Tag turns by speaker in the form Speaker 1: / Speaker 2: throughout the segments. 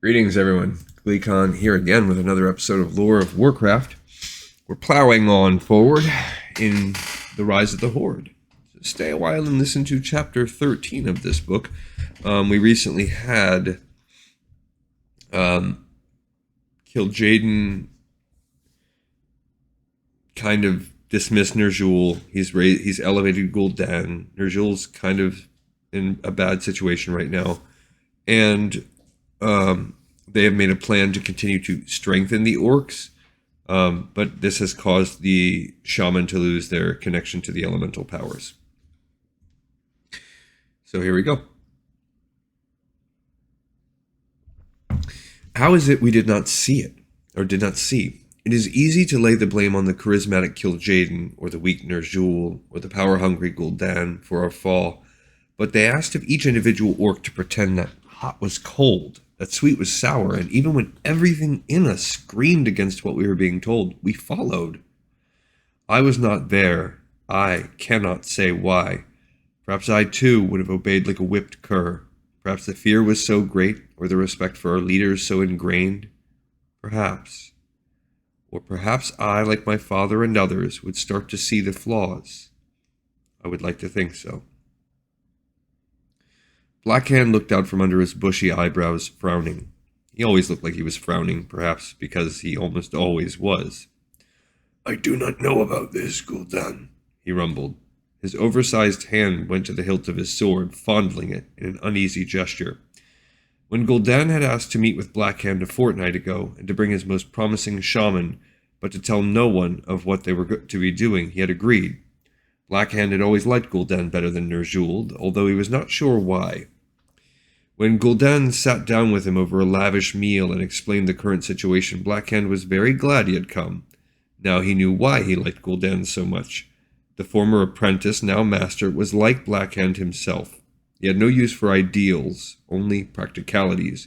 Speaker 1: Greetings, everyone. Gleekon here again with another episode of Lore of Warcraft. We're plowing on forward in the Rise of the Horde. So stay a while and listen to Chapter 13 of this book. We recently had Kil'jaeden kind of dismiss Ner'zhul. He's elevated Gul'dan. Ner'zhul's kind of in a bad situation right now, and they have made a plan to continue to strengthen the orcs, but this has caused the shaman to lose their connection to the elemental powers. So here we go. How is it we did not see it, or did not see? It is easy to lay the blame on the charismatic Kil'jaeden, or the weak Ner'zhul, or the power-hungry Gul'dan for our fall, but they asked of each individual orc to pretend that hot was cold, that sweet was sour, and even when everything in us screamed against what we were being told, we followed. I was not there. I cannot say why. Perhaps I too would have obeyed like a whipped cur. Perhaps the fear was so great, or the respect for our leaders so ingrained. Perhaps. Or perhaps I, like my father and others, would start to see the flaws. I would like to think so. Blackhand looked out from under his bushy eyebrows, frowning. He always looked like he was frowning, perhaps because he almost always was.
Speaker 2: I do not know about this, Gul'dan,
Speaker 1: he rumbled. His oversized hand went to the hilt of his sword, fondling it in an uneasy gesture. When Gul'dan had asked to meet with Blackhand a fortnight ago, and to bring his most promising shaman, but to tell no one of what they were to be doing, he had agreed. Blackhand had always liked Gul'dan better than Ner'zhul, although he was not sure why. When Gul'dan sat down with him over a lavish meal and explained the current situation, Blackhand was very glad he had come. Now he knew why he liked Gul'dan so much. The former apprentice, now master, was like Blackhand himself. He had no use for ideals, only practicalities.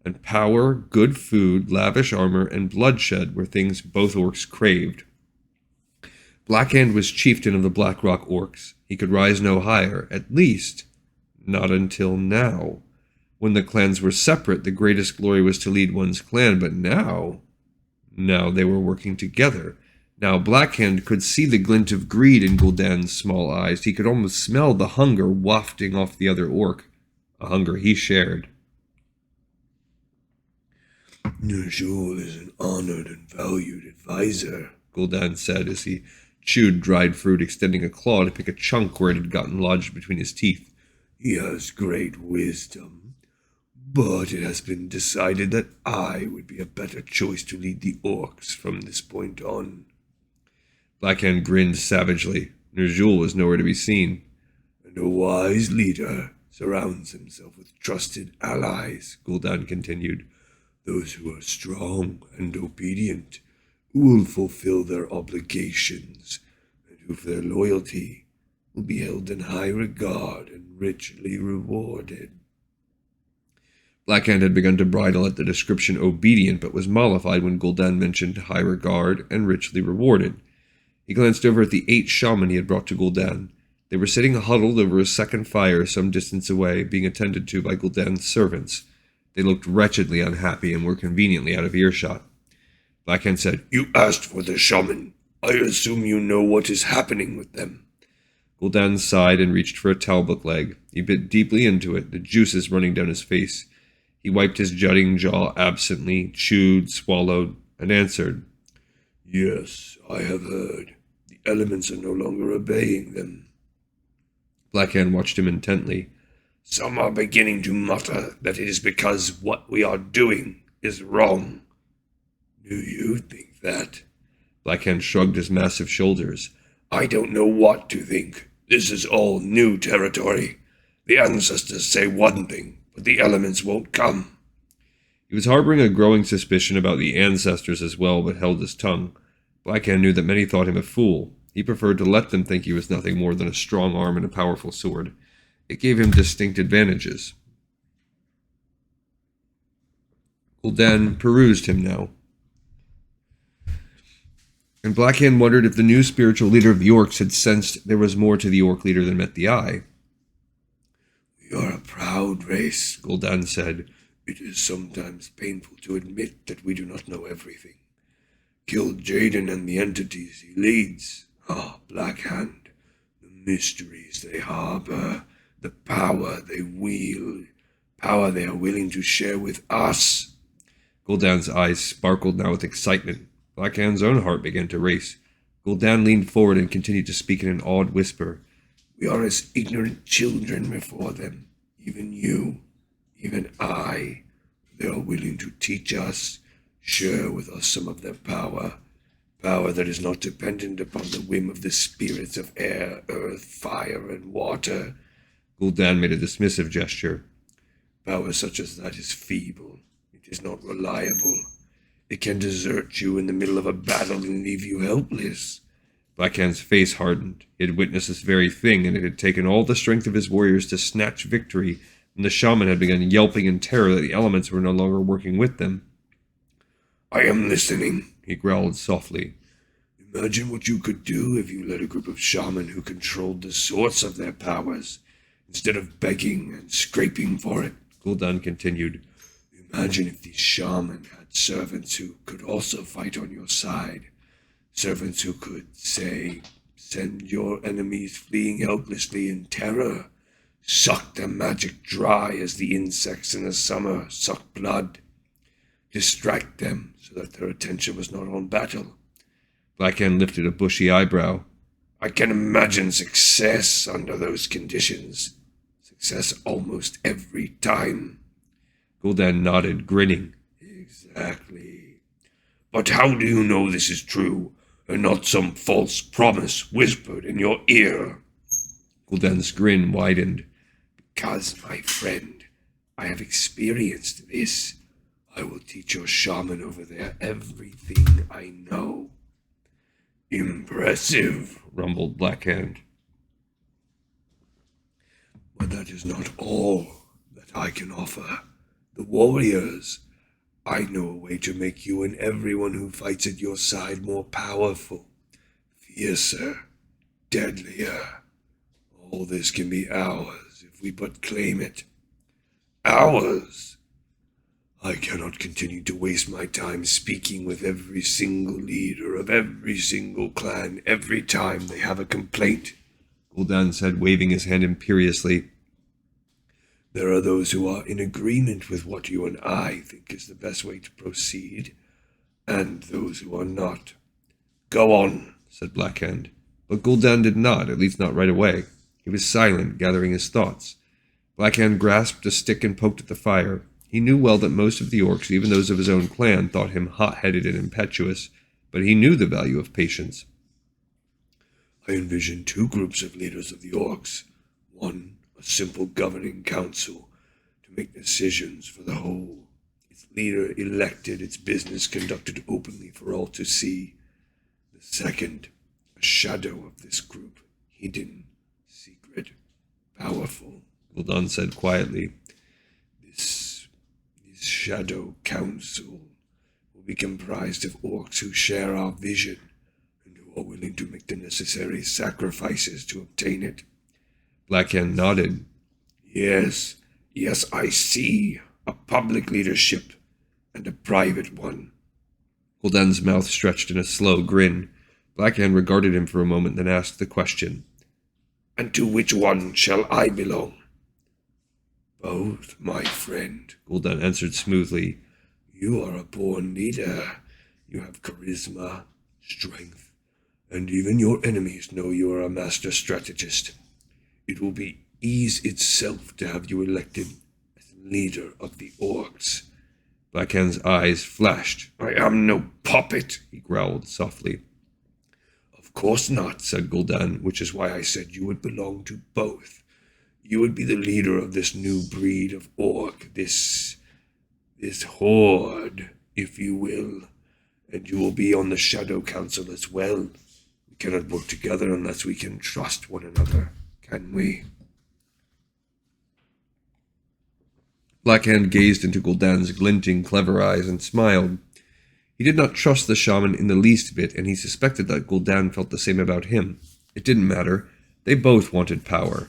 Speaker 1: And power, good food, lavish armor, and bloodshed were things both orcs craved. Blackhand was chieftain of the Blackrock orcs. He could rise no higher, at least not until now. When the clans were separate, the greatest glory was to lead one's clan, but now they were working together. Now Blackhand could see the glint of greed in Gul'dan's small eyes. He could almost smell the hunger wafting off the other orc, a hunger he shared.
Speaker 2: Ner'zhul is an honored and valued advisor,
Speaker 1: Gul'dan said as he chewed dried fruit, extending a claw to pick a chunk where it had gotten lodged between his teeth.
Speaker 2: He has great wisdom, but it has been decided that I would be a better choice to lead the orcs from this point on.
Speaker 1: Blackhand grinned savagely. Ner'zhul was nowhere to be seen.
Speaker 2: And a wise leader surrounds himself with trusted allies, Gul'dan continued. Those who are strong and obedient, who will fulfill their obligations, and who for their loyalty will be held in high regard and richly rewarded.
Speaker 1: Blackhand had begun to bridle at the description obedient, but was mollified when Gul'dan mentioned high regard and richly rewarded. He glanced over at the 8 shaman he had brought to Gul'dan. They were sitting huddled over a second fire some distance away, being attended to by Gul'dan's servants. They looked wretchedly unhappy and were conveniently out of earshot. Blackhand said,
Speaker 2: You asked for the shaman. I assume you know what is happening with them.
Speaker 1: Gul'dan sighed and reached for a talbuk leg. He bit deeply into it, the juices running down his face. He wiped his jutting jaw absently, chewed, swallowed, and answered,
Speaker 2: Yes, I have heard. The elements are no longer obeying them.
Speaker 1: Blackhand watched him intently.
Speaker 2: Some are beginning to mutter that it is because what we are doing is wrong. Do you think that?
Speaker 1: Blackhand shrugged his massive shoulders.
Speaker 2: I don't know what to think. This is all new territory. The ancestors say one thing, but the elements won't come.
Speaker 1: He was harboring a growing suspicion about the ancestors as well, but held his tongue. Blackhand knew that many thought him a fool. He preferred to let them think he was nothing more than a strong arm and a powerful sword. It gave him distinct advantages. Gul'dan perused him now. And Blackhand wondered if the new spiritual leader of the orcs had sensed there was more to the orc leader than met the eye.
Speaker 2: We are a proud race, Gul'dan said. It is sometimes painful to admit that we do not know everything. Killed Jaden and the entities he leads. Black Hand, the mysteries they harbor, the power they wield, power they are willing to share with us.
Speaker 1: Gul'dan's eyes sparkled now with excitement. Black Hand's own heart began to race. Gul'dan leaned forward and continued to speak in an awed whisper.
Speaker 2: We are as ignorant children before them. Even you, even I. They are willing to teach us, share with us some of their power. Power that is not dependent upon the whim of the spirits of air, earth, fire, and water.
Speaker 1: Gul'dan made a dismissive gesture.
Speaker 2: Power such as that is feeble. It is not reliable. It can desert you in the middle of a battle and leave you helpless.
Speaker 1: Black Hand's face hardened. He had witnessed this very thing, and it had taken all the strength of his warriors to snatch victory, and the shaman had begun yelping in terror that the elements were no longer working with them.
Speaker 2: I am listening,
Speaker 1: he growled softly.
Speaker 2: Imagine what you could do if you led a group of shaman who controlled the source of their powers, instead of begging and scraping for it.
Speaker 1: Gul'dan continued.
Speaker 2: Imagine if these shaman had servants who could also fight on your side. Servants who could, say, send your enemies fleeing helplessly in terror, suck their magic dry as the insects in the summer suck blood, distract them so that their attention was not on battle.
Speaker 1: Black Hand lifted a bushy eyebrow.
Speaker 2: I can imagine success under those conditions. Success almost every time.
Speaker 1: Gul'dan nodded, grinning.
Speaker 2: Exactly. But how do you know this is true, and not some false promise whispered in your ear?
Speaker 1: Gul'dan's grin widened.
Speaker 2: Because, my friend, I have experienced this. I will teach your shaman over there everything I know. Impressive,
Speaker 1: rumbled Black Hand.
Speaker 2: But that is not all that I can offer. The warriors. I know a way to make you and everyone who fights at your side more powerful, fiercer, deadlier. All this can be ours if we but claim it. Ours! I cannot continue to waste my time speaking with every single leader of every single clan every time they have a complaint,
Speaker 1: Gul'dan said, waving his hand imperiously.
Speaker 2: There are those who are in agreement with what you and I think is the best way to proceed, and those who are not. Go on, said Black Hand.
Speaker 1: But Gul'dan did not, at least not right away. He was silent, gathering his thoughts. Black Hand grasped a stick and poked at the fire. He knew well that most of the orcs, even those of his own clan, thought him hot-headed and impetuous, but he knew the value of patience.
Speaker 2: I envision two groups of leaders of the orcs. One, a simple governing council to make decisions for the whole. Its leader elected, its business conducted openly for all to see. The second, a shadow of this group, hidden, secret, powerful,
Speaker 1: Gul'dan said quietly.
Speaker 2: This shadow council will be comprised of orcs who share our vision and who are willing to make the necessary sacrifices to obtain it.
Speaker 1: Black Hand nodded.
Speaker 2: Yes, I see. A public leadership and a private one.
Speaker 1: Gul'dan's mouth stretched in a slow grin. Black Hand regarded him for a moment, then asked the question.
Speaker 2: And to which one shall I belong? Both, my friend,
Speaker 1: Gul'dan answered smoothly.
Speaker 2: You are a born leader. You have charisma, strength, and even your enemies know you are a master strategist. It will be ease itself to have you elected as leader of the orcs.
Speaker 1: Black Hand's eyes flashed.
Speaker 2: I am no puppet,
Speaker 1: he growled softly.
Speaker 2: Of course not, said Gul'dan, which is why I said you would belong to both. You would be the leader of this new breed of orc, this horde, if you will, and you will be on the Shadow Council as well. We cannot work together unless we can trust one another, can we?
Speaker 1: Black Hand gazed into Gul'dan's glinting, clever eyes and smiled. He did not trust the shaman in the least bit, and he suspected that Gul'dan felt the same about him. It didn't matter. They both wanted power.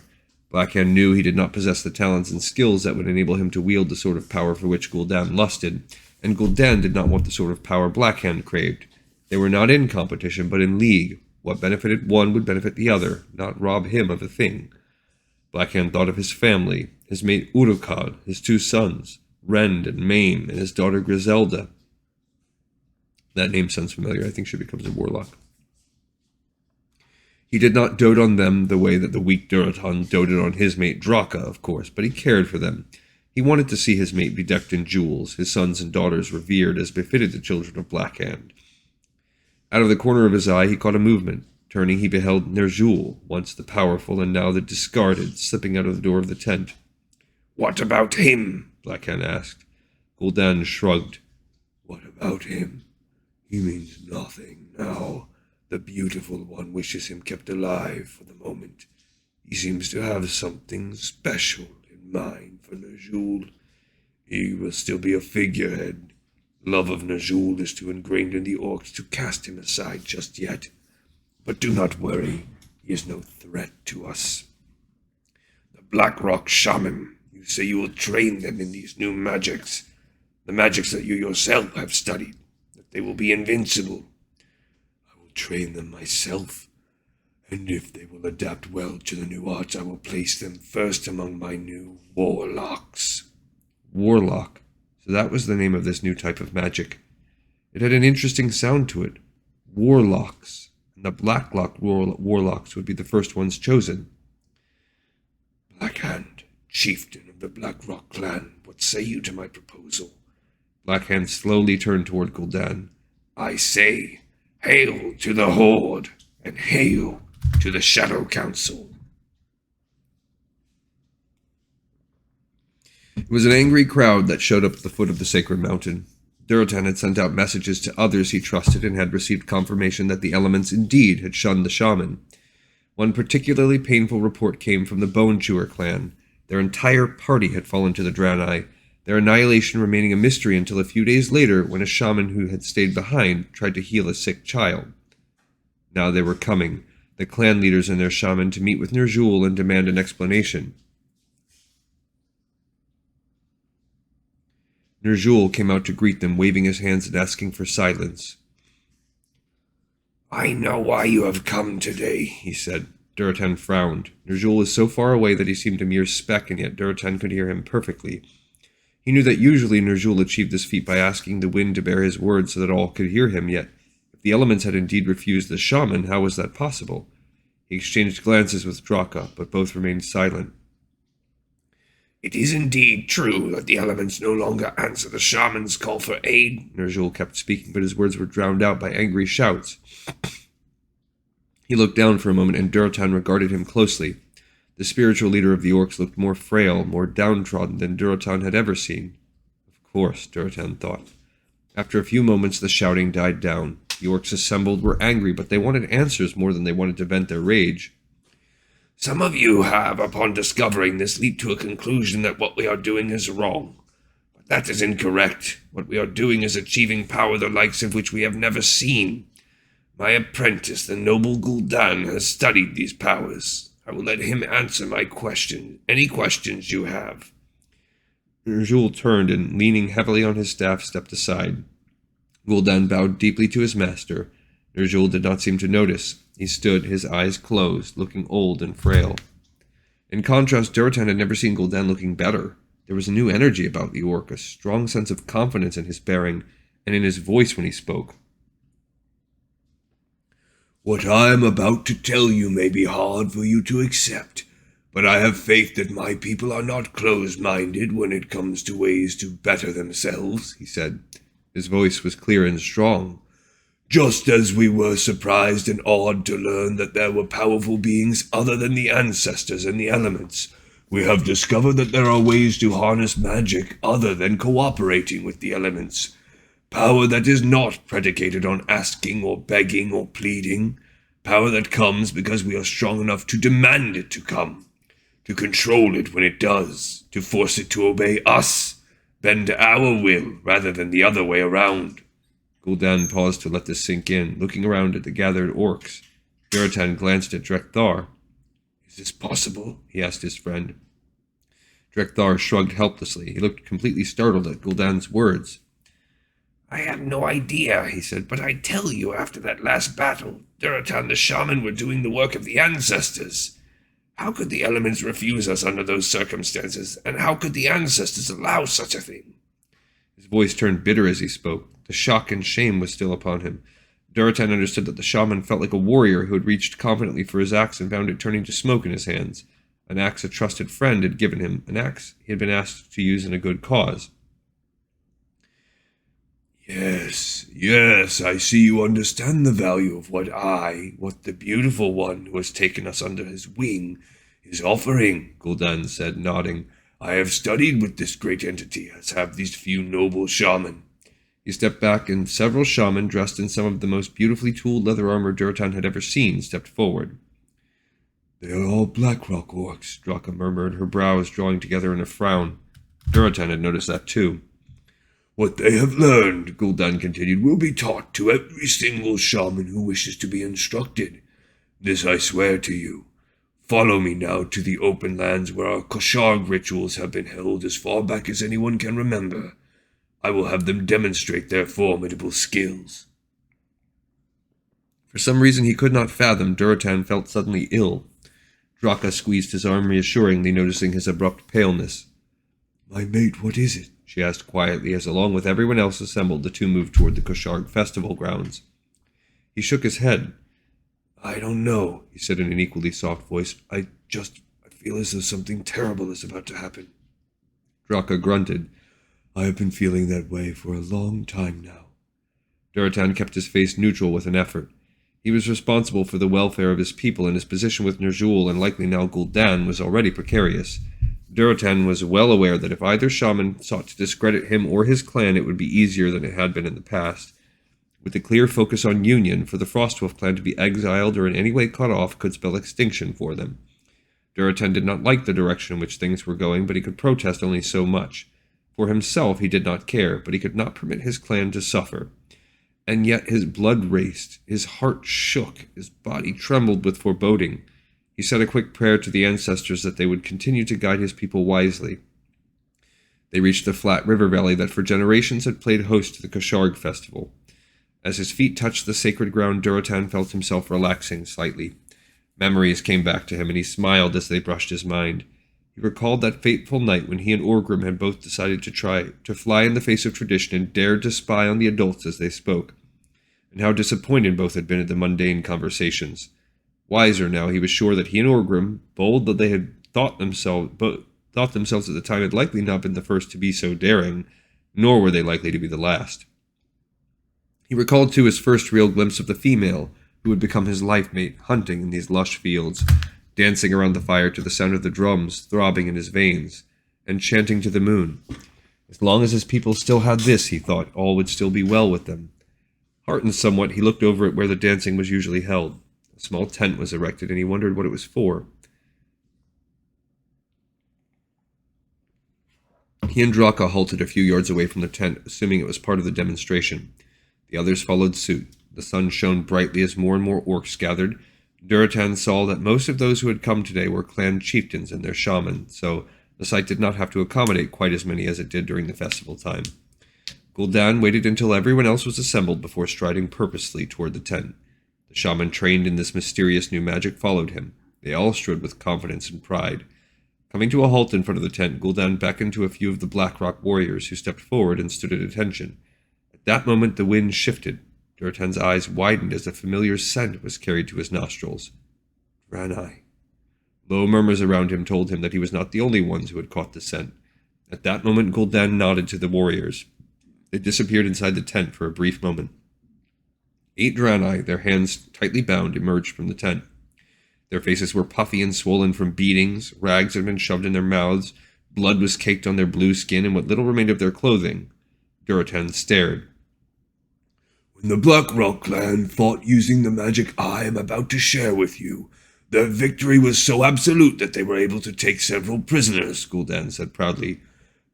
Speaker 1: Blackhand knew he did not possess the talents and skills that would enable him to wield the sort of power for which Gul'dan lusted, and Gul'dan did not want the sort of power Blackhand craved. They were not in competition, but in league. What benefited one would benefit the other, not rob him of a thing. Blackhand thought of his family, his mate Urukad, his 2 sons, Rend and Maim, and his daughter Griselda. That name sounds familiar. I think she becomes a warlock. He did not dote on them the way that the weak Durotan doted on his mate Draka, of course, but he cared for them. He wanted to see his mate bedecked in jewels, his sons and daughters revered as befitted the children of Blackhand. Out of the corner of his eye he caught a movement. Turning, he beheld Ner'zhul, once the powerful and now the discarded, slipping out of the door of the tent.
Speaker 2: "What about him?"
Speaker 1: Blackhand asked. Gul'dan shrugged.
Speaker 2: "What about him? He means nothing now. The beautiful one wishes him kept alive for the moment. He seems to have something special in mind for Ner'zhul. He will still be a figurehead. Love of Ner'zhul is too ingrained in the orcs to cast him aside just yet. But do not worry, he is no threat to us. The Blackrock shaman, you say you will train them in these new magics, the magics that you yourself have studied, that they will be invincible. I will train them myself, and if they will adapt well to the new arts, I will place them first among my new warlocks."
Speaker 1: Warlock. So that was the name of this new type of magic. It had an interesting sound to it. Warlocks. And the Blacklock warlocks would be the first ones chosen.
Speaker 2: "Blackhand, chieftain of the Blackrock clan, what say you to my proposal?"
Speaker 1: Blackhand slowly turned toward Gul'dan.
Speaker 2: "I say, hail to the Horde, and hail to the Shadow Council."
Speaker 1: It was an angry crowd that showed up at the foot of the sacred mountain. Durotan had sent out messages to others he trusted and had received confirmation that the elements indeed had shunned the shaman. One particularly painful report came from the Bone Chewer clan. Their entire party had fallen to the Draenei, their annihilation remaining a mystery until a few days later when a shaman who had stayed behind tried to heal a sick child. Now they were coming, the clan leaders and their shaman, to meet with Ner'zhul and demand an explanation. Ner'zhul came out to greet them, waving his hands and asking for silence.
Speaker 2: "I know why you have come today,"
Speaker 1: he said. Durotan frowned. Ner'zhul was so far away that he seemed a mere speck, and yet Durotan could hear him perfectly. He knew that usually Ner'zhul achieved this feat by asking the wind to bear his words so that all could hear him, yet if the elements had indeed refused the shaman, how was that possible? He exchanged glances with Draka, but both remained silent.
Speaker 2: "It is indeed true that the elements no longer answer the shaman's call for aid."
Speaker 1: Ner'zhul kept speaking, but his words were drowned out by angry shouts. He looked down for a moment, and Durotan regarded him closely. The spiritual leader of the orcs looked more frail, more downtrodden than Durotan had ever seen. Of course, Durotan thought. After a few moments, the shouting died down. The orcs assembled were angry, but they wanted answers more than they wanted to vent their rage.
Speaker 2: "Some of you have, upon discovering this, leaped to a conclusion that what we are doing is wrong. But that is incorrect. What we are doing is achieving power the likes of which we have never seen. My apprentice, the noble Gul'dan, has studied these powers. I will let him answer my question, any questions you have."
Speaker 1: Ner'zhul turned and, leaning heavily on his staff, stepped aside. Gul'dan bowed deeply to his master. Ner'zhul did not seem to notice. He stood, his eyes closed, looking old and frail. In contrast, Durotan had never seen Gul'dan looking better. There was a new energy about the orc, a strong sense of confidence in his bearing, and in his voice when he spoke.
Speaker 2: "What I am about to tell you may be hard for you to accept, but I have faith that my people are not closed-minded when it comes to ways to better themselves," he said.
Speaker 1: His voice was clear and strong.
Speaker 2: "Just as we were surprised and awed to learn that there were powerful beings other than the ancestors and the elements, we have discovered that there are ways to harness magic other than cooperating with the elements. Power that is not predicated on asking or begging or pleading. Power that comes because we are strong enough to demand it to come, to control it when it does, to force it to obey us, bend our will rather than the other way around."
Speaker 1: Gul'dan paused to let this sink in, looking around at the gathered orcs. Durotan glanced at Drekthar.
Speaker 2: Is this possible?
Speaker 1: He asked his friend. Drekthar shrugged helplessly. He looked completely startled at Gul'dan's words.
Speaker 2: I have no idea, he said, but I tell you, after that last battle, Duratan the shaman were doing the work of the ancestors. How could the elements refuse us under those circumstances, and how could the ancestors allow such a thing?
Speaker 1: His voice turned bitter as he spoke. The shock and shame was still upon him. Duratan understood that the shaman felt like a warrior who had reached confidently for his axe and found it turning to smoke in his hands. An axe a trusted friend had given him, an axe he had been asked to use in a good cause.
Speaker 2: Yes, I see you understand the value of what the beautiful one who has taken us under his wing, is offering, Gul'dan said, nodding. I have studied with this great entity, as have these few noble shaman.
Speaker 1: He stepped back, and several shaman, dressed in some of the most beautifully tooled leather armor Duratan had ever seen, stepped forward.
Speaker 2: They are all Blackrock orcs,
Speaker 1: Draka murmured, her brows drawing together in a frown. Duratan had noticed that too.
Speaker 2: What they have learned, Gul'dan continued, will be taught to every single shaman who wishes to be instructed. This I swear to you. Follow me now to the open lands where our Kosharg rituals have been held as far back as anyone can remember. I will have them demonstrate their formidable skills.
Speaker 1: For some reason he could not fathom, Duratan felt suddenly ill. Draka squeezed his arm reassuringly, noticing his abrupt paleness.
Speaker 2: My mate, what is it?
Speaker 1: She asked quietly as, along with everyone else assembled, the two moved toward the Kosharg festival grounds. He shook his head.
Speaker 2: I don't know, he said in an equally soft voice. I feel as though something terrible is about to happen.
Speaker 1: Draka grunted.
Speaker 2: I have been feeling that way for a long time now.
Speaker 1: Duratan kept his face neutral with an effort. He was responsible for the welfare of his people, and his position with Ner'zhul and likely now Gul'dan was already precarious. Duratan was well aware that if either shaman sought to discredit him or his clan, it would be easier than it had been in the past. With a clear focus on union, for the Frostwolf clan to be exiled or in any way cut off could spell extinction for them. Duratan did not like the direction in which things were going, but he could protest only so much. For himself he did not care, but he could not permit his clan to suffer. And yet his blood raced, his heart shook, his body trembled with foreboding. He said a quick prayer to the ancestors that they would continue to guide his people wisely. They reached the flat river valley that for generations had played host to the Kosharg festival. As his feet touched the sacred ground, Duratan felt himself relaxing slightly. Memories came back to him, and he smiled as they brushed his mind. He recalled that fateful night when he and Orgrim had both decided to try to fly in the face of tradition and dared to spy on the adults as they spoke, and how disappointed both had been at the mundane conversations. Wiser now, he was sure that he and Orgrim, bold though they had thought themselves at the time, had likely not been the first to be so daring, nor were they likely to be the last. He recalled too his first real glimpse of the female who would become his life mate, hunting in these lush fields, dancing around the fire to the sound of the drums throbbing in his veins, and chanting to the moon. As long as his people still had this, he thought, all would still be well with them. Heartened somewhat, he looked over at where the dancing was usually held. A small tent was erected, and he wondered what it was for. He and Draka halted a few yards away from the tent, assuming it was part of the demonstration. The others followed suit. The sun shone brightly as more and more orcs gathered. Duratan saw that most of those who had come today were clan chieftains and their shaman, so the site did not have to accommodate quite as many as it did during the festival time. Gul'dan waited until everyone else was assembled before striding purposely toward the tent. The shaman trained in this mysterious new magic followed him. They all stood with confidence and pride. Coming to a halt in front of the tent, Gul'dan beckoned to a few of the Blackrock warriors who stepped forward and stood at attention. At that moment the wind shifted. Duratan's eyes widened as a familiar scent was carried to his nostrils. Draenei. Low murmurs around him told him that he was not the only ones who had caught the scent. At that moment Gul'dan nodded to the warriors. They disappeared inside the tent for a brief moment. 8 Draenei, their hands tightly bound, emerged from the tent. Their faces were puffy and swollen from beatings, rags had been shoved in their mouths, blood was caked on their blue skin and what little remained of their clothing. Duratan stared.
Speaker 2: When the Blackrock clan fought using the magic I am about to share with you, their victory was so absolute that they were able to take several prisoners, Gul'dan said proudly.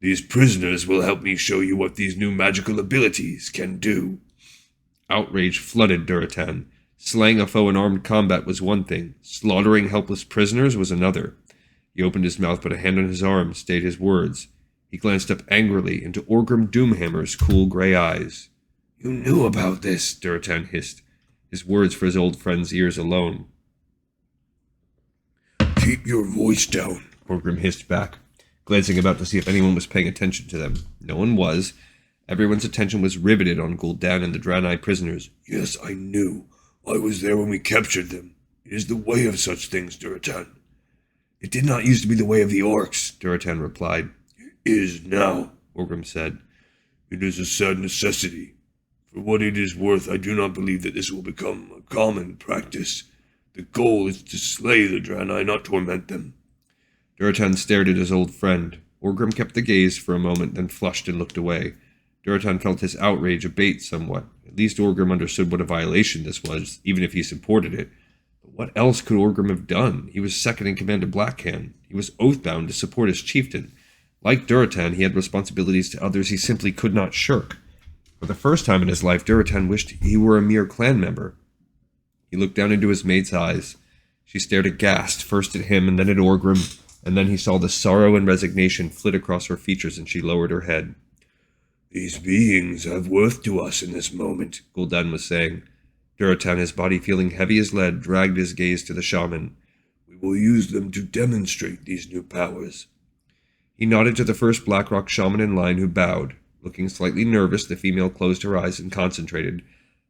Speaker 2: These prisoners will help me show you what these new magical abilities can do.
Speaker 1: Outrage flooded Duratan. Slaying a foe in armed combat was one thing. Slaughtering helpless prisoners was another. He opened his mouth, but a hand on his arm stayed his words. He glanced up angrily into Orgrim Doomhammer's cool gray eyes.
Speaker 2: You knew about this,
Speaker 1: Durotan hissed, his words for his old friend's ears alone.
Speaker 2: Keep your voice down,
Speaker 1: Orgrim hissed back, glancing about to see if anyone was paying attention to them. No one was. Everyone's attention was riveted on Gul'dan and the Draenei prisoners.
Speaker 2: Yes, I knew. I was there when we captured them. It is the way of such things, Durotan.
Speaker 1: It did not used to be the way of the orcs, Durotan replied.
Speaker 2: It is now,
Speaker 1: Orgrim said.
Speaker 2: It is a sad necessity. For what it is worth, I do not believe that this will become a common practice. The goal is to slay the Draenei, not torment them.
Speaker 1: Durotan stared at his old friend. Orgrim kept the gaze for a moment, then flushed and looked away. Durotan felt his outrage abate somewhat. At least Orgrim understood what a violation this was, even if he supported it. But what else could Orgrim have done? He was second in command of Blackhand. He was oath-bound to support his chieftain. Like Durotan, he had responsibilities to others he simply could not shirk. For the first time in his life, Durotan wished he were a mere clan member. He looked down into his mate's eyes. She stared aghast, first at him and then at Orgrim, and then he saw the sorrow and resignation flit across her features, and she lowered her head.
Speaker 2: These beings have worth to us in this moment,
Speaker 1: Gul'dan was saying. Durotan, his body feeling heavy as lead, dragged his gaze to the shaman.
Speaker 2: We will use them to demonstrate these new powers.
Speaker 1: He nodded to the first Blackrock shaman in line, who bowed. Looking slightly nervous, the female closed her eyes and concentrated.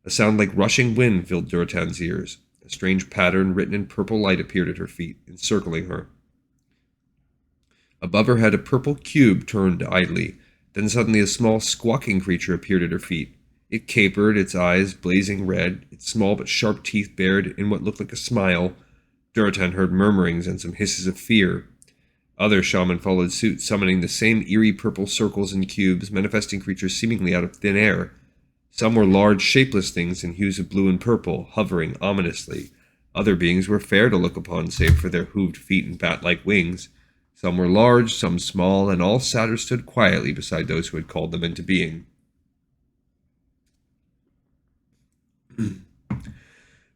Speaker 1: A sound like rushing wind filled Durotan's ears. A strange pattern written in purple light appeared at her feet, encircling her. Above her head, a purple cube turned idly. Then suddenly a small squawking creature appeared at her feet. It capered, its eyes blazing red, its small but sharp teeth bared in what looked like a smile. Durotan heard murmurings and some hisses of fear. Other shaman followed suit, summoning the same eerie purple circles and cubes, manifesting creatures seemingly out of thin air. Some were large, shapeless things in hues of blue and purple, hovering ominously. Other beings were fair to look upon, save for their hooved feet and bat-like wings. Some were large, some small, and all sat or stood quietly beside those who had called them into being.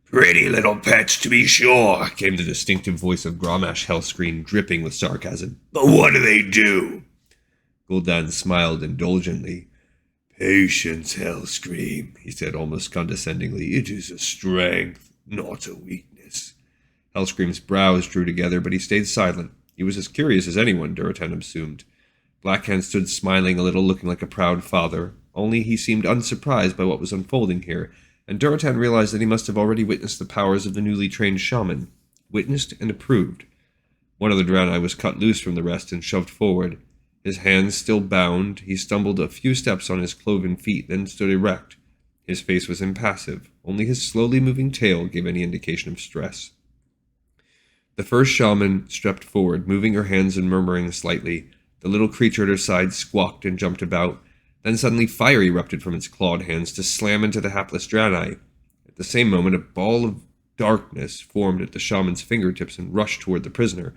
Speaker 2: Pretty little pets, to be sure,
Speaker 1: came the distinctive voice of Grommash Hellscreen, dripping with sarcasm.
Speaker 2: But what do they do?
Speaker 1: Gul'dan smiled indulgently.
Speaker 2: Patience, Hellscream, he said almost condescendingly. It is a strength, not a weakness.
Speaker 1: Hellscream's brows drew together, but he stayed silent. He was as curious as anyone, Durotan assumed. Blackhand stood smiling a little, looking like a proud father, only he seemed unsurprised by what was unfolding here, and Durotan realized that he must have already witnessed the powers of the newly trained shaman. Witnessed and approved. One of the Draenei was cut loose from the rest and shoved forward. His hands still bound, he stumbled a few steps on his cloven feet, then stood erect. His face was impassive. Only his slowly moving tail gave any indication of stress. The first shaman stepped forward, moving her hands and murmuring slightly. The little creature at her side squawked and jumped about. Then suddenly fire erupted from its clawed hands to slam into the hapless Draenei. At the same moment, a ball of darkness formed at the shaman's fingertips and rushed toward the prisoner.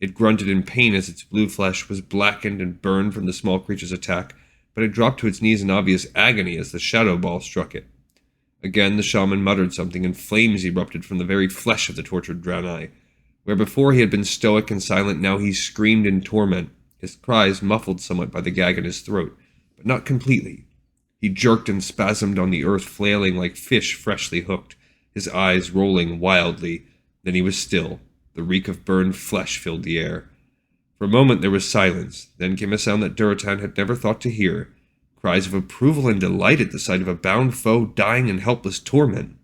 Speaker 1: It grunted in pain as its blue flesh was blackened and burned from the small creature's attack, but it dropped to its knees in obvious agony as the shadow ball struck it. Again the shaman muttered something, and flames erupted from the very flesh of the tortured Draenei. Where before he had been stoic and silent, now he screamed in torment, his cries muffled somewhat by the gag in his throat, but not completely. He jerked and spasmed on the earth, flailing like fish freshly hooked, his eyes rolling wildly. Then he was still. The reek of burned flesh filled the air. For a moment there was silence. Then came a sound that Durotan had never thought to hear. Cries of approval and delight at the sight of a bound foe dying in helpless torment.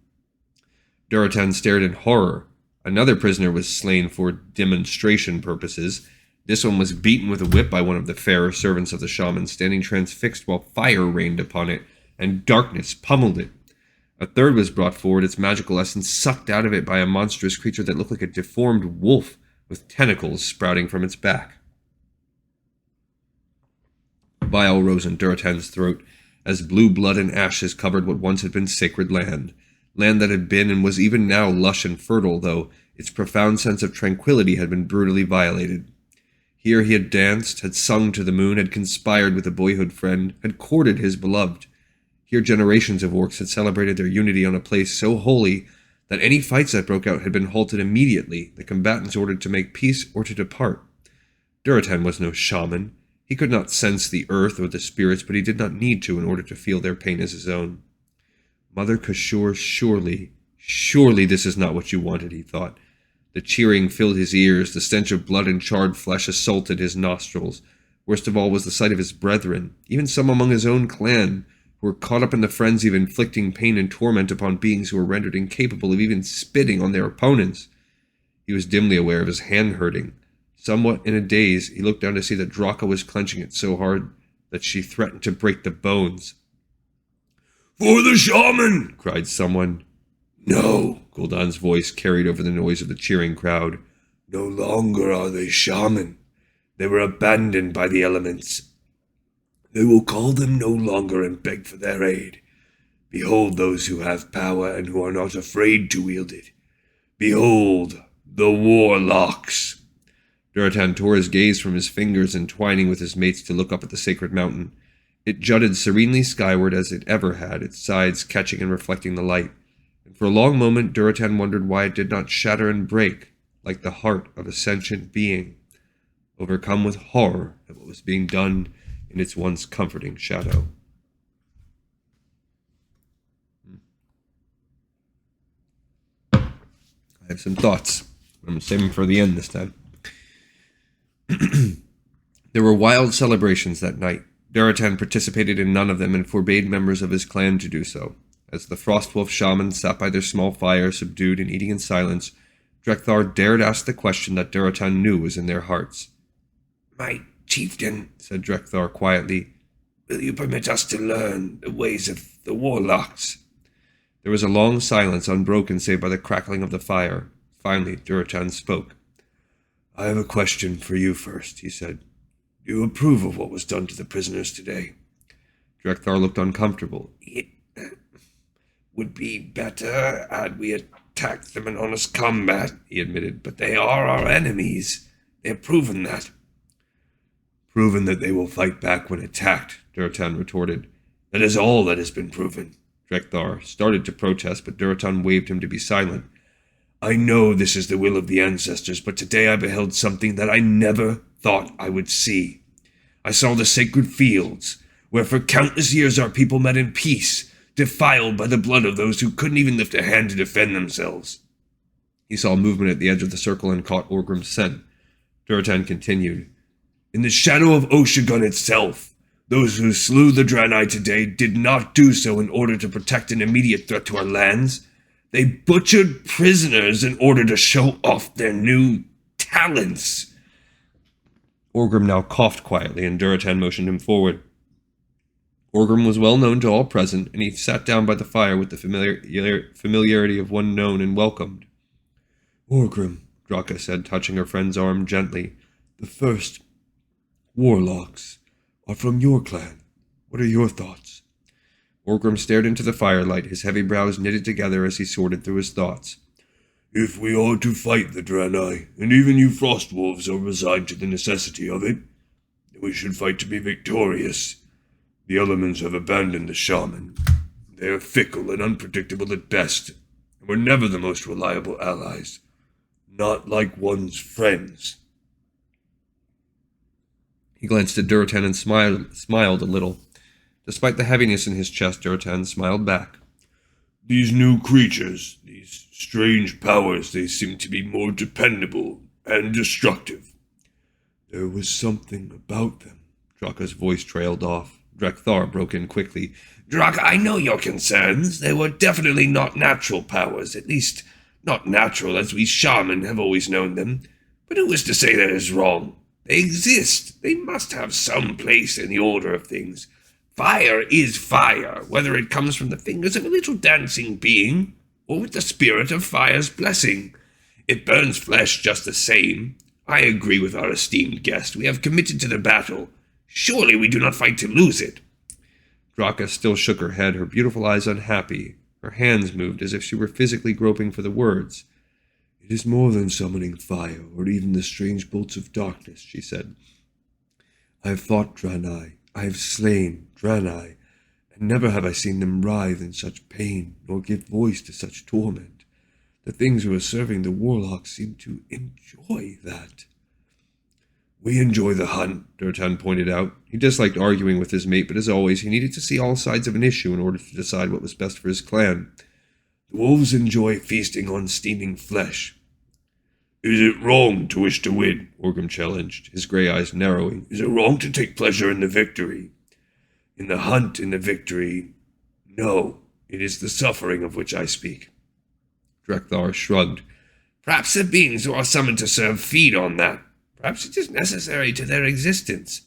Speaker 1: Durotan stared in horror. Another prisoner was slain for demonstration purposes. This one was beaten with a whip by one of the fairer servants of the shaman, standing transfixed while fire rained upon it, and darkness pummeled it. A third was brought forward, its magical essence sucked out of it by a monstrous creature that looked like a deformed wolf with tentacles sprouting from its back. Bile rose in Durotan's throat as blue blood and ashes covered what once had been sacred land. Land that had been and was even now lush and fertile, though its profound sense of tranquility had been brutally violated. Here he had danced, had sung to the moon, had conspired with a boyhood friend, had courted his beloved. Here generations of orcs had celebrated their unity on a place so holy that any fights that broke out had been halted immediately, the combatants ordered to make peace or to depart. Duratan was no shaman. He could not sense the earth or the spirits, but he did not need to in order to feel their pain as his own. Mother Kashur, surely this is not what you wanted, he thought. The cheering filled his ears, the stench of blood and charred flesh assaulted his nostrils. Worst of all was the sight of his brethren, even some among his own clan, who were caught up in the frenzy of inflicting pain and torment upon beings who were rendered incapable of even spitting on their opponents. He was dimly aware of his hand hurting. Somewhat in a daze, he looked down to see that Draka was clenching it so hard that she threatened to break the bones.
Speaker 2: "For the shaman!"
Speaker 1: cried someone.
Speaker 2: "No,"
Speaker 1: Gul'dan's voice carried over the noise of the cheering crowd.
Speaker 2: "No longer are they shaman. They were abandoned by the elements. They will call them no longer and beg for their aid. Behold those who have power and who are not afraid to wield it. Behold the warlocks."
Speaker 1: Duratan tore his gaze from his fingers, entwining with his mates to look up at the sacred mountain. It jutted serenely skyward as it ever had, its sides catching and reflecting the light. And for a long moment Duratan wondered why it did not shatter and break, like the heart of a sentient being, overcome with horror at what was being done in its once comforting shadow. I have some thoughts. I'm going to save them for the end this time. There were wild celebrations that night. Duratan participated in none of them and forbade members of his clan to do so. As the Frostwolf shamans sat by their small fire, subdued and eating in silence, Drekthar dared ask the question that Duratan knew was in their hearts.
Speaker 2: "My chieftain,"
Speaker 1: said Drekthar quietly,
Speaker 2: "will you permit us to learn the ways of the warlocks?"
Speaker 1: There was a long silence, unbroken save by the crackling of the fire. Finally, Duratan spoke.
Speaker 2: "I have a question for you first," he said. "Do you approve of what was done to the prisoners today?"
Speaker 1: Drekthar looked uncomfortable.
Speaker 2: "It would be better had we attacked them in honest combat," he admitted, "but they are our enemies. They have proven that." "Proven that they will fight back when attacked," Duratan retorted. "That is all that has been proven."
Speaker 1: Drekthar started to protest, but Duratan waved him to be silent.
Speaker 2: "I know this is the will of the ancestors, but today I beheld something that I never thought I would see. I saw the sacred fields, where for countless years our people met in peace, defiled by the blood of those who couldn't even lift a hand to defend themselves."
Speaker 1: He saw movement at the edge of the circle and caught Orgrim's scent. Duratan continued.
Speaker 2: "In the shadow of Oshagun itself, those who slew the Draenei today did not do so in order to protect an immediate threat to our lands. They butchered prisoners in order to show off their new talents."
Speaker 1: Orgrim now coughed quietly, and Duratan motioned him forward. Orgrim was well known to all present, and he sat down by the fire with the familiarity of one known and welcomed.
Speaker 2: "Orgrim,"
Speaker 1: Draka said, touching her friend's arm gently,
Speaker 2: "the first warlocks are from your clan. What are your thoughts?"
Speaker 1: Orgrim stared into the firelight, his heavy brows knitted together as he sorted through his thoughts.
Speaker 2: "If we are to fight the Draenei, and even you Frostwolves are resigned to the necessity of it, then we should fight to be victorious. The elements have abandoned the shaman. They are fickle and unpredictable at best, and were never the most reliable allies. Not like one's friends."
Speaker 1: He glanced at Duratan and smiled a little. Despite the heaviness in his chest, Duratan smiled back.
Speaker 2: "These new creatures, these strange powers, they seem to be more dependable and destructive. There was something about them."
Speaker 1: Draka's voice trailed off. Drekthar broke in quickly.
Speaker 2: "Draka, I know your concerns. They were definitely not natural powers, at least not natural as we shaman have always known them. But who is to say that is wrong? They exist. They must have some place in the order of things. Fire is fire, whether it comes from the fingers of a little dancing being, or with the spirit of fire's blessing. It burns flesh just the same. I agree with our esteemed guest. We have committed to the battle. Surely we do not fight to lose it."
Speaker 1: Draka still shook her head, her beautiful eyes unhappy. Her hands moved as if she were physically groping for the words.
Speaker 2: "It is more than summoning fire, or even the strange bolts of darkness," she said. "I have fought Draenei. I have slain Draenei, and never have I seen them writhe in such pain, nor give voice to such torment. The things who are serving the warlocks seem to enjoy that. We enjoy the hunt,
Speaker 1: Duratan pointed out. He disliked arguing with his mate, but as always, he needed to see all sides of an issue in order to decide what was best for his clan.
Speaker 2: The wolves enjoy feasting on steaming flesh. Is it wrong to wish to win? Orgrim challenged, his grey eyes narrowing. Is it wrong to take pleasure in the victory? In the hunt, in the victory? No, it is the suffering of which I speak.
Speaker 1: Drekthar shrugged.
Speaker 2: Perhaps the beings who are summoned to serve feed on that. Perhaps it is necessary to their existence.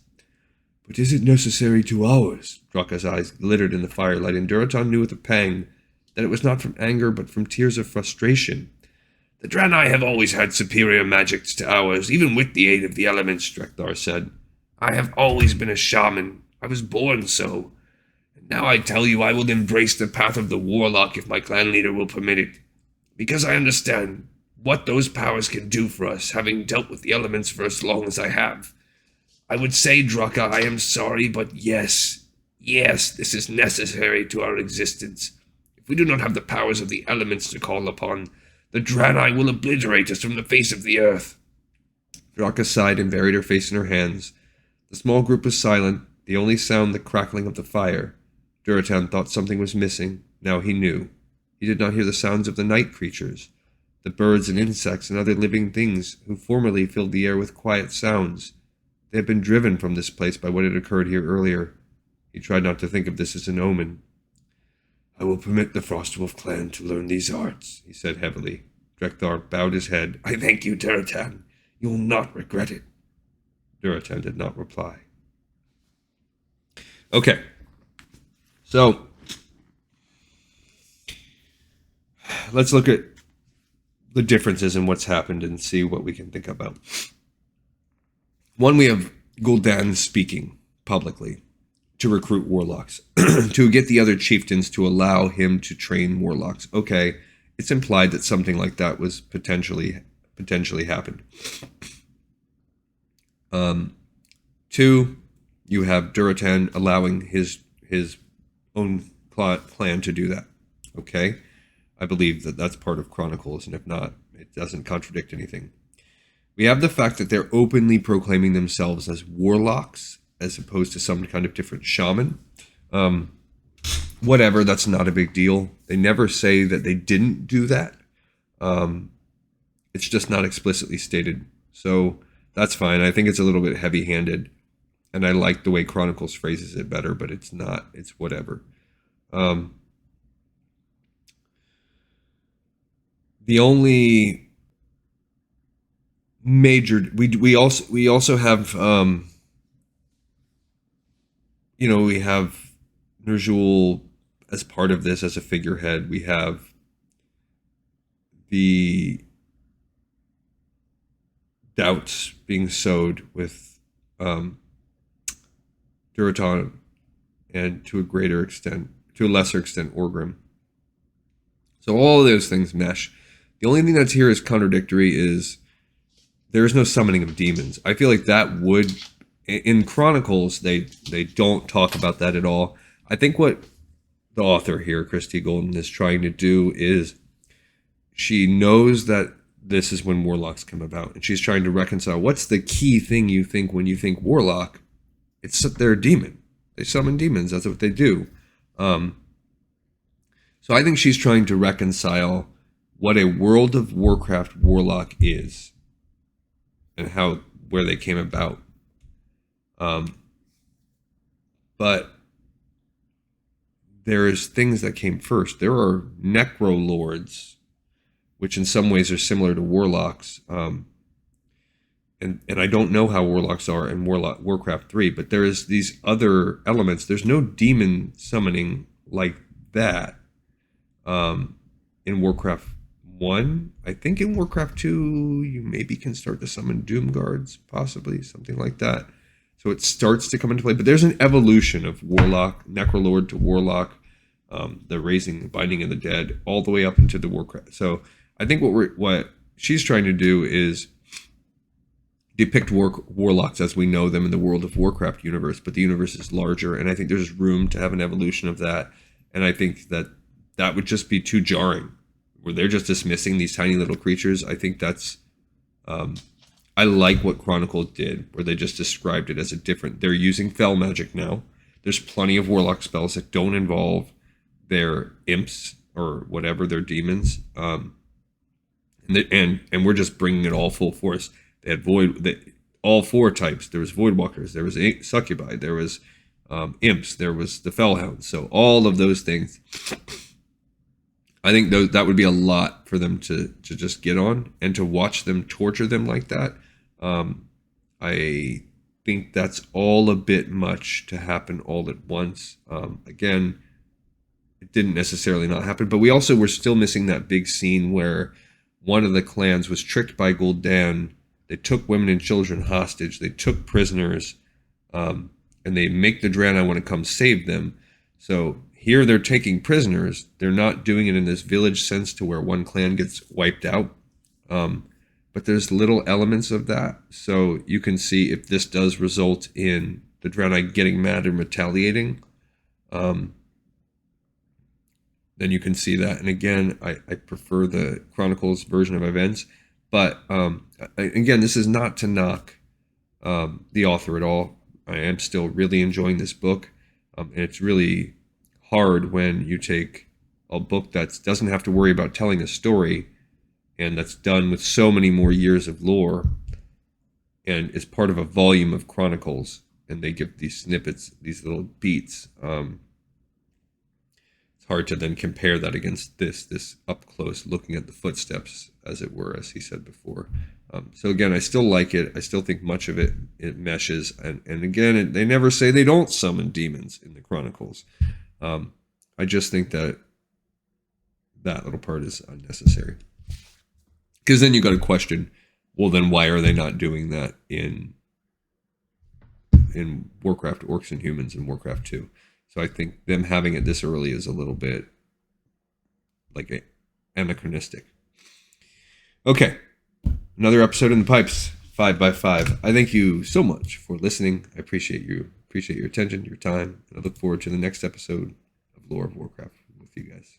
Speaker 2: But is it necessary to ours?
Speaker 1: Draka's eyes glittered in the firelight, and Duratan knew with a pang that it was not from anger, but from tears of frustration.
Speaker 2: The Draenei have always had superior magics to ours, even with the aid of the elements, Drekthar said. I have always been a shaman. I was born so. And now I tell you I will embrace the path of the warlock if my clan leader will permit it. Because I understand what those powers can do for us, having dealt with the elements for as long as I have. I would say, Draka, I am sorry, but yes, this is necessary to our existence. If we do not have the powers of the elements to call upon, the Draenei will obliterate us from the face of the earth.
Speaker 1: Draka sighed and buried her face in her hands. The small group was silent, the only sound the crackling of the fire. Duratan thought something was missing. Now he knew. He did not hear the sounds of the night creatures, the birds and insects and other living things who formerly filled the air with quiet sounds. They had been driven from this place by what had occurred here earlier. He tried not to think of this as an omen.
Speaker 2: I will permit the Frostwolf clan to learn these arts, he said heavily.
Speaker 1: Drekthar bowed his head.
Speaker 2: I thank you, Duratan. You will not regret it.
Speaker 1: Duratan did not reply. Okay. So, let's look at the differences in what's happened and see what we can think about. One, we have Gul'dan speaking publicly to recruit warlocks, to get the other chieftains to allow him to train warlocks. Okay, it's implied that something like that was potentially happened. Two, you have Duratan allowing his own clan to do that. Okay, I believe that that's part of Chronicles, and if not, it doesn't contradict anything. We have the fact that they're openly proclaiming themselves as warlocks, as opposed to some kind of different shaman. Whatever, that's not a big deal. They never say that they didn't do that. It's just not explicitly stated. So that's fine. I think it's a little bit heavy-handed. And I like the way Chronicles phrases it better, but it's not. It's whatever. The only major... We also have... we have Ner'zhul as part of this, as a figurehead. We have the doubts being sowed with Duratan, and to a lesser extent, Orgrim. So all of those things mesh. The only thing that's here is contradictory is there is no summoning of demons. I feel like that would... In Chronicles, they don't talk about that at all. I think what the author here, Christy Golden, is trying to do is she knows that this is when warlocks come about, and she's trying to reconcile what's the key thing you think when you think warlock. It's that they're a demon. They summon demons. That's what they do. So I think she's trying to reconcile what a World of Warcraft warlock is and where they came about. But there's things that came first. There are necrolords, which in some ways are similar to warlocks. And I don't know how warlocks are in Warcraft 3, but there is these other elements. There's no demon summoning like that in Warcraft 1. I think in Warcraft 2, you maybe can start to summon Doom Guards, possibly, something like that. So it starts to come into play, but there's an evolution of warlock, necrolord to warlock, the binding of the dead, all the way up into the Warcraft. So I think what she's trying to do is depict warlocks as we know them in the World of Warcraft universe, but the universe is larger, and I think there's room to have an evolution of that. And I think that would just be too jarring where they're just dismissing these tiny little creatures. I think that's I like what Chronicle did, where they just described it as a different. They're using fel magic now. There's plenty of warlock spells that don't involve their imps or whatever, their demons. And we're just bringing it all full force. They had all 4 types. There was void walkers, there was succubi, there was imps, there was the fellhounds. So all of those things, I think that would be a lot for them to just get on, and to watch them torture them like that. I think that's all a bit much to happen all at once. Again, it didn't necessarily not happen, but we also were still missing that big scene where one of the clans was tricked by Gul'dan. They took women and children hostage. They took prisoners, and they make the Draenei want to come save them. So here they're taking prisoners. They're not doing it in this village sense to where one clan gets wiped out. But there's little elements of that. So you can see if this does result in the Draenei getting mad and retaliating, then you can see that. And again, I prefer the Chronicles version of events. But again, this is not to knock the author at all. I am still really enjoying this book. And it's really hard when you take a book that doesn't have to worry about telling a story, and that's done with so many more years of lore, and is part of a volume of Chronicles, and they give these snippets, these little beats. It's hard to then compare that against this up close, looking at the footsteps, as it were, as he said before. So again, I still like it. I still think much of it meshes, and again, they never say they don't summon demons in the Chronicles. I just think that little part is unnecessary. Because then you got to question, well, then why are they not doing that in Warcraft Orcs and Humans and Warcraft 2? So I think them having it this early is a little bit like anachronistic. Okay, another episode in the pipes, 5x5. I thank you so much for listening. I appreciate your attention, your time, and I look forward to the next episode of Lore of Warcraft with you guys.